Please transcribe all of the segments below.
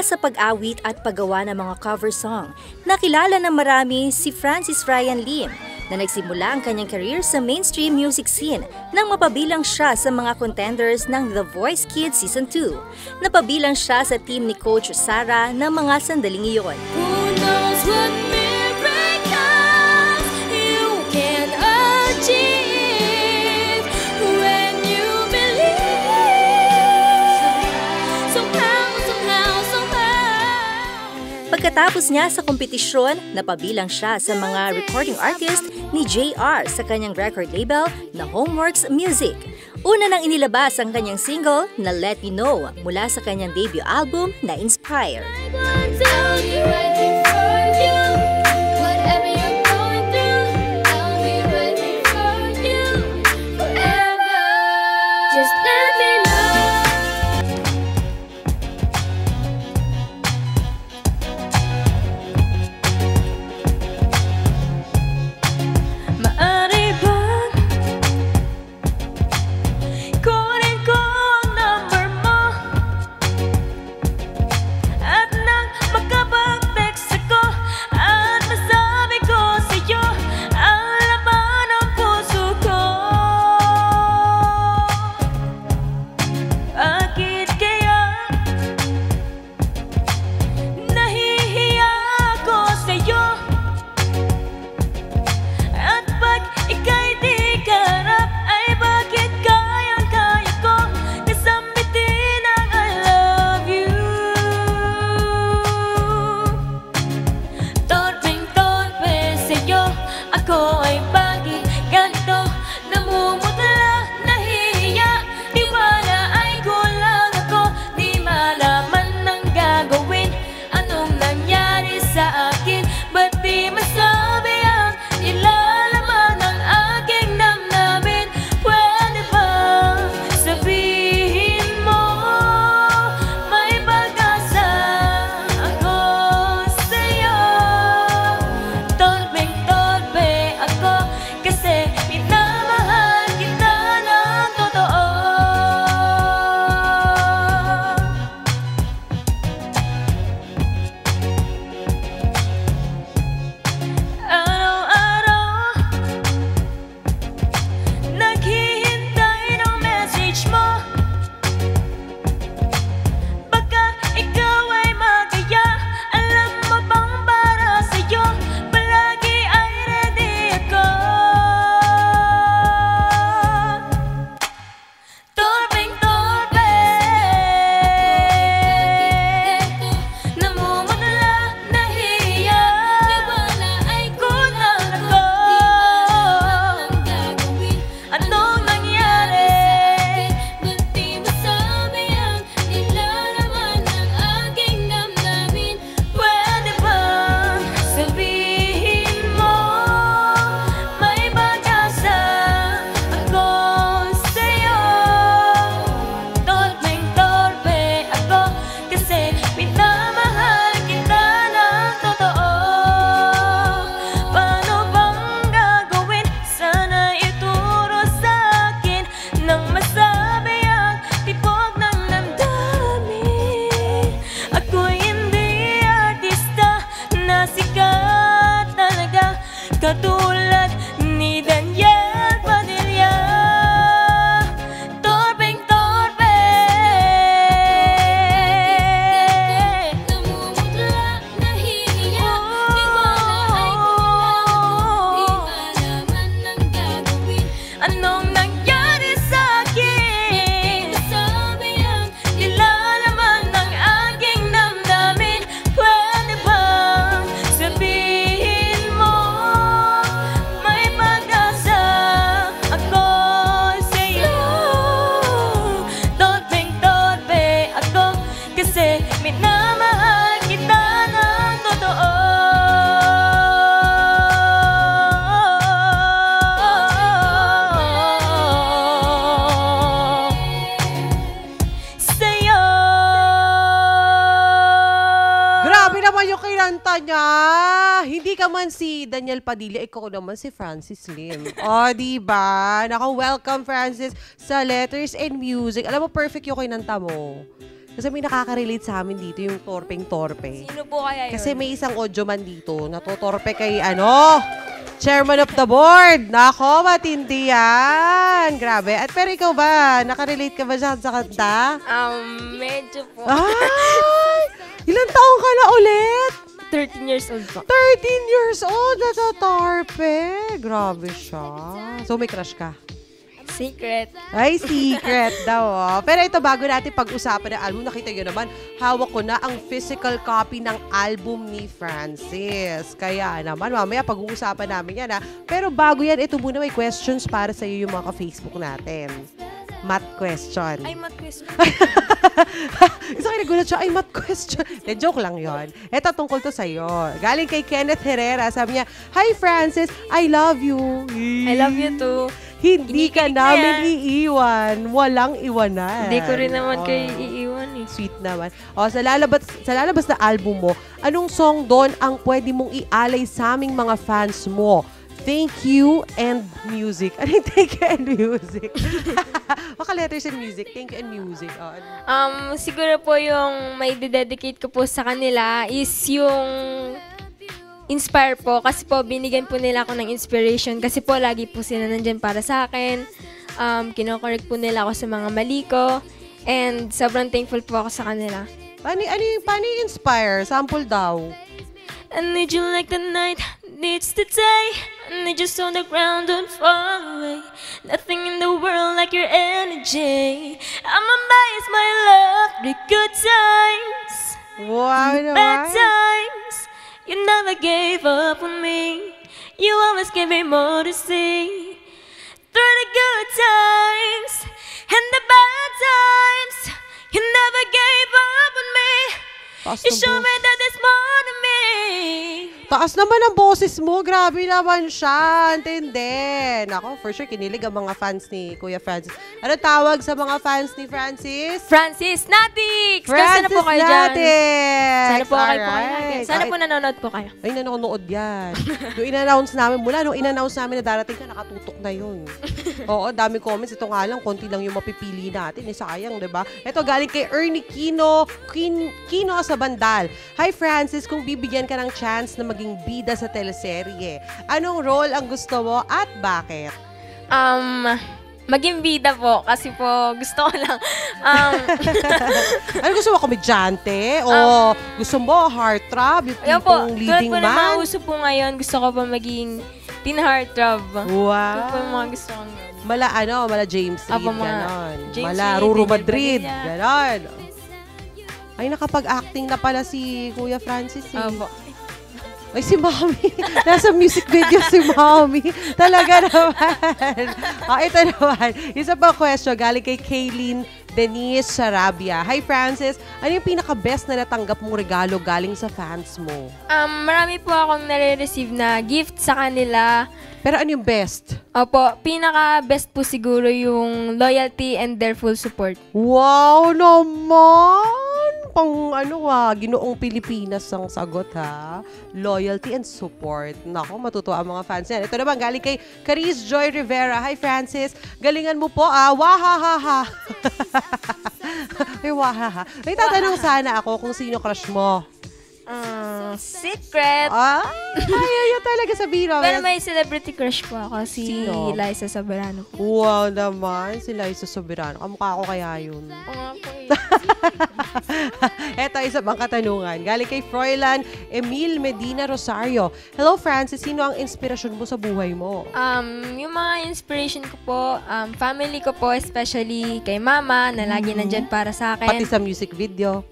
Mula sa pag-awit at paggawa ng mga cover song, nakilala ng marami si Francis Ryan Lim na nagsimula ang kanyang career sa mainstream music scene nang mapabilang siya sa mga contenders ng The Voice Kids Season 2. Napabilang siya sa team ni Coach Sara ng mga sandaling iyon. Who knows what miracles you can achieve when you believe somehow. Pagkatapos niya sa kompetisyon, napabilang siya sa mga recording artist ni JR sa kanyang record label na Homeworks Music. Una nang inilabas ang kanyang single na Let Me Know mula sa kanyang debut album na Inspire. Katulad ni Daniel Padilla, torpeng-torpe, namumutla, nahihiya, di wala ay kulang, di malaman ang gagawin. Anong nangyari sa'kin? Masabi ang nilalaman ng aking damdamin. Pwede bang sabihin mo may pag-asa ako sa'yo? Torpeng-torpe ako kasi minamahal kita ng totoo. Sa'yo. Grabe naman yung kinanta niya. Hindi ka man si Daniel Padilla, ikaw naman si Francis Lim. O, diba? Naka-welcome, Francis, sa Letters and Music. Alam mo, perfect yung kinanta mo. Kasi may nakaka-relate sa amin dito yung torpeng-torpe. Sino po kaya yun? Kasi may isang audio man dito na totorpe kay Chairman of the Board. Nako, matindi yan. Grabe. At pero ikaw ba? Nakarelate ka ba sa kanta? Medyo po. Ay! Ilang taong ka na ulit? 13 years old po. 13 years old na torpe. Grabe siya. So may crush ka? Secret. Ay, secret daw. Pero ito, bago natin pag-usapan ng album, nakita nyo naman, hawak ko na ang physical copy ng album ni Francis. Kaya naman, mamaya pag-uusapan namin yan. Pero bago yan, ito muna may questions para sa iyo yung mga ka-Facebook natin. Math question. Ay, math question. Isa kayo nagulat siya, ay, math question. De, joke lang yon. Ito, tungkol to sa'yo. Galing kay Kenneth Herrera, sabi niya, Hi Francis, I love you. I love you too. Hindi ka namin iiwan. Walang iwanan. Hindi ko rin naman kayo iiwan eh. Sweet naman. Sa lalabas na album mo, anong song doon ang pwede mong ialay sa aming mga fans mo? Thank you and music. Ano yung thank you and music? Baka letters and music. Thank you and music. Siguro po yung may dedicate ko po sa kanila is yung inspire po. Kasi po, binigyan po nila ako ng inspiration. Kasi po, lagi po sila nandyan para sa akin. Kinokorek po nila ako sa mga mali ko. And sobrang thankful po ako sa kanila. Paano yung inspire? Sample daw. I need you like the night needs the day. I need you so the ground don't fall away. Nothing in the world like your energy. I'm amazed, my love, the good times. Wow, Bad times. You never gave up on me. You always gave me more to see. Through the good times and the bad times, you never gave up on me. You showed me that there's more to me. Taas naman ang boses mo. Grabe naman siya. Antindi. Nako, for sure, kinilig ang mga fans ni Kuya Francis. Ano tawag sa mga fans ni Francis? Francis Natix! Sana po kayo dyan. Sana po kayo po kayo. Sana po nanonood po kayo. Ay, nanonood yan. Yung in-announce namin, nung in-announce namin na darating ka, nakatutok na yun. Oo, dami comments. Ito nga lang, konti lang yung mapipili natin. Sayang, diba? Ito, galing kay Ernie Kino sa Bandal. Hi, Francis. Kung bibigyan ka ng chance na maging bida sa teleserye, anong role ang gusto mo at bakit? Maging bida po kasi po gusto ko lang Ano gusto mo, komedyante? O gusto mo, heartthrob? Yung tipong leading man? Tulad po na mauso po ngayon, gusto ko pa maging teen heartthrob. Wow. Ito po yung mga gusto kong Mala James Reid, ganon. Mala Reid, Ruru Daniel Madrid, Padilla. ganon. Ay, nakapag-acting na pala si Kuya Francis. Opo. Ay, si Mommy. Nasa music video si Mommy. Talaga naman. Ito naman. Isa pa question galing kay Kaylin Denise Sarabia. Hi, Francis. Ano yung pinaka-best na natanggap mong regalo galing sa fans mo? Marami po akong nare-receive na gift sa kanila. Pero ano yung best? Opo, pinaka-best po siguro yung loyalty and their full support. Wow naman! Pang ginoong Pilipinas ang sagot ha. Loyalty and support. Nako, matutuwa ang mga fans yan. Ito naman, galing kay Caris Joy Rivera. Hi Francis, galingan mo po wahahaha. Ay, wahaha. May tatanong sana ako kung sino crush mo. Secret. Ayaw talaga sabihin. Pero may celebrity crush po ako, si Sino? Liza Soberano. Wow naman, si Liza Soberano. Kamukha ko kaya yun. Eto, isa pang katanungan. Galing kay Froilan Emil Medina Rosario. Hello, Francis. Sino ang inspirasyon mo sa buhay mo? Yung mga inspiration ko po, family ko po, especially kay mama, na lagi nandyan para sa akin. Pati sa music video.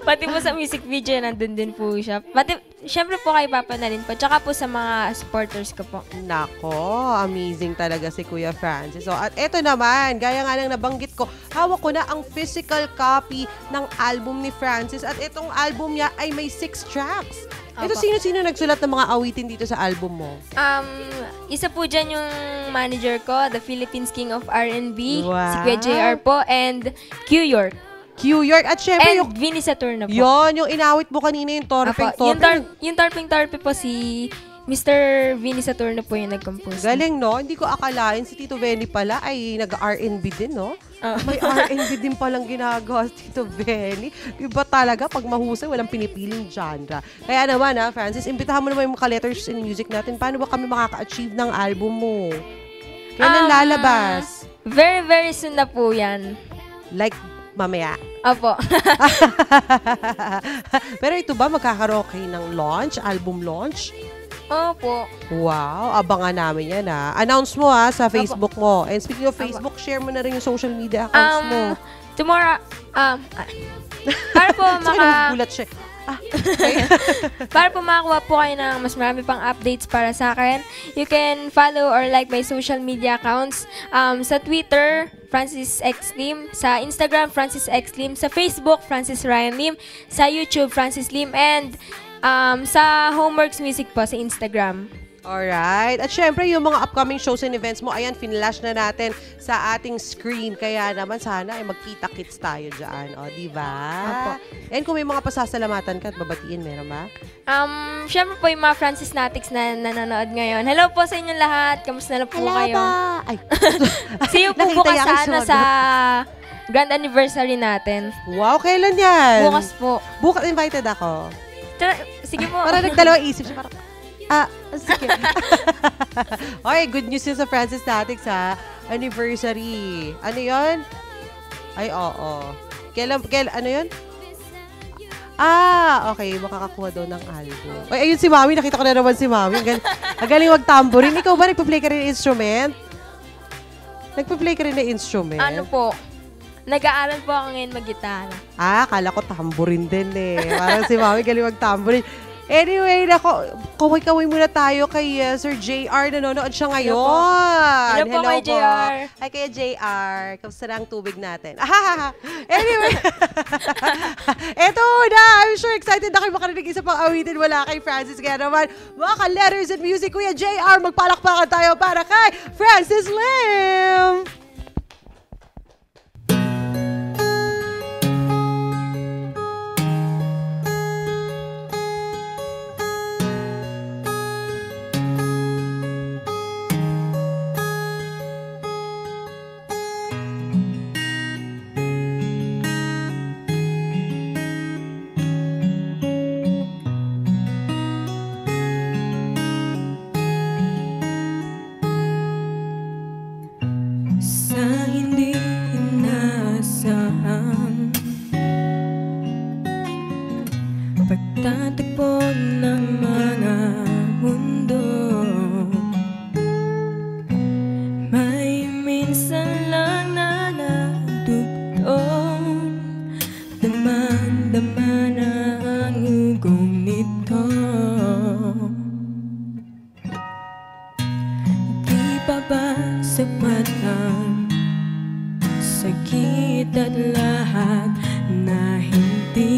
Pati po sa music video, nandun din po siya. Pati, syempre po kay Papa na rin po. Tsaka po sa mga supporters ko po. Nako, amazing talaga si Kuya Francis. So, at eto naman, gaya nga ng nabanggit ko, hawak ko na ang physical copy ng album ni Francis. At itong album niya ay may 6 tracks. Ito, Opo. sino-sino nagsulat ng mga awitin dito sa album mo? Isa po dyan yung manager ko, the Philippines King of R&B, Wow. si Kuya JR po, and Q York. Q York. At syempre, And yung Vinny Saturno po. yon, yung inawit mo kanina yung Torpeng Apo, Torpeng. yung Torpeng Torpe po si Mr. Vinny Saturno po yung nag-compose. Galing, no? Hindi ko akalain si Tito Benny pala ay nag-R&B din, no? Ah. May R&B din palang ginagawa si Tito Benny. Iba talaga, pag mahusay, walang pinipiling genre. Kaya naman, Francis, imbitahan mo naman yung mga letters in music natin. Paano ba kami makaka-achieve ng album mo? Kailan lalabas? Very, very soon na po yan. Like, mamaya. Opo. Pero ito ba, magkakaroon kayo ng launch, album launch? Opo. Wow, abangan namin yan Announce mo sa Facebook mo. And speaking of Facebook, share mo na rin yung social media accounts mo. Tomorrow, para po Nagulat siya. Okay. para po makakuha po kayo ng mas marami pang updates para sa akin, you can follow or like my social media accounts. Sa Twitter, Francis X Lim. Sa Instagram, Francis X Lim. Sa Facebook, Francis Ryan Lim. Sa YouTube, Francis Lim. And sa Homeworks Music po sa Instagram. Alright. At syempre, yung mga upcoming shows and events mo, ayan, finlash na natin sa ating screen. Kaya naman, sana ay magkita-kits tayo dyan. O, diba? Opo. And kung may mga pasasalamatan ka at babatiin, meron ba? Syempre po yung mga Francis Natics na nanonood ngayon. Hello po sa inyong lahat. Kamusta na po kayo? Ay. See you po Nakita bukas niya ako sa grand anniversary natin. Wow, kailan yan? Bukas po. Bukas invited ako. Sige po. Parang nagdalawa isip siya. Parang, sige. Okay, good news yun sa Francis Natics anniversary. Ano yun? Ay, oo. Ano yun? Okay. Makakakuha daw ng album. Ay, ayun si Mami. Nakita ko na naman si Mami. Ang galing mag-tambourine. Ikaw ba nagpa-play ka rin ng instrument? Nagpa-play ka rin ng instrument? Ano po? Nag-aaral po ako ngayon mag-gitara. Akala ko tambourine din Parang si Mami galing mag-tambourine. Anyway, kaway-kaway muna tayo kay Sir JR. Nanonood siya ngayon. Hello po kay JR. Hi kay JR. Kamusta na ang tubig natin? Anyway, eto na. I'm sure excited na kayo makarinig isa pang awitin wala kay Francis. Kaya naman, mga ka-letters and music, Kuya JR, magpalakpakan tayo para kay Francis Lim! Pagtatagpo ng mga mundo, may minsan lang na nagdugtong, damang-dama na ang ugong nito. Di pa ba sapat ang sakit at lahat na hindi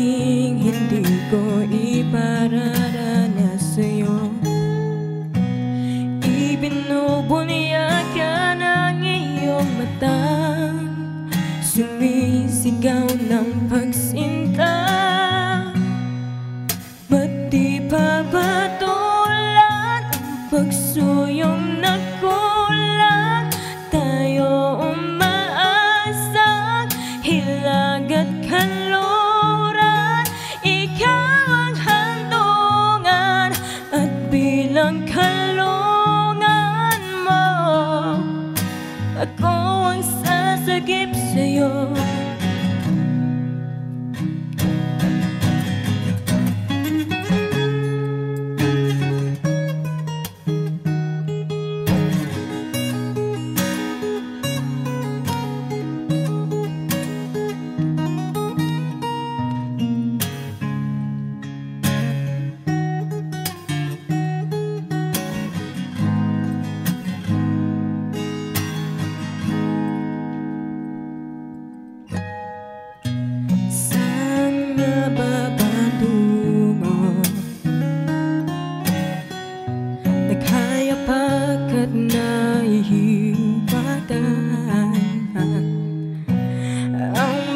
ko ipararanas sa'yo? Ibinubunyag ka ng iyong matang sumisigaw ng pagsinta. Ba't di pa ba tulad ang pagsuyong nakulang? Tayo umaasang hilag at kanluran. Ikaw ang handungan at bilang kalungan mo, ako ang sasagip sa'yo.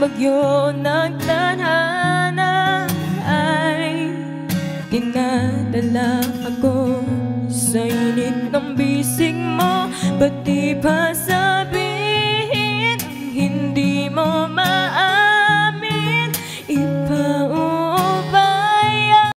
Bagyo ng tadhana ay dinadala ako sa init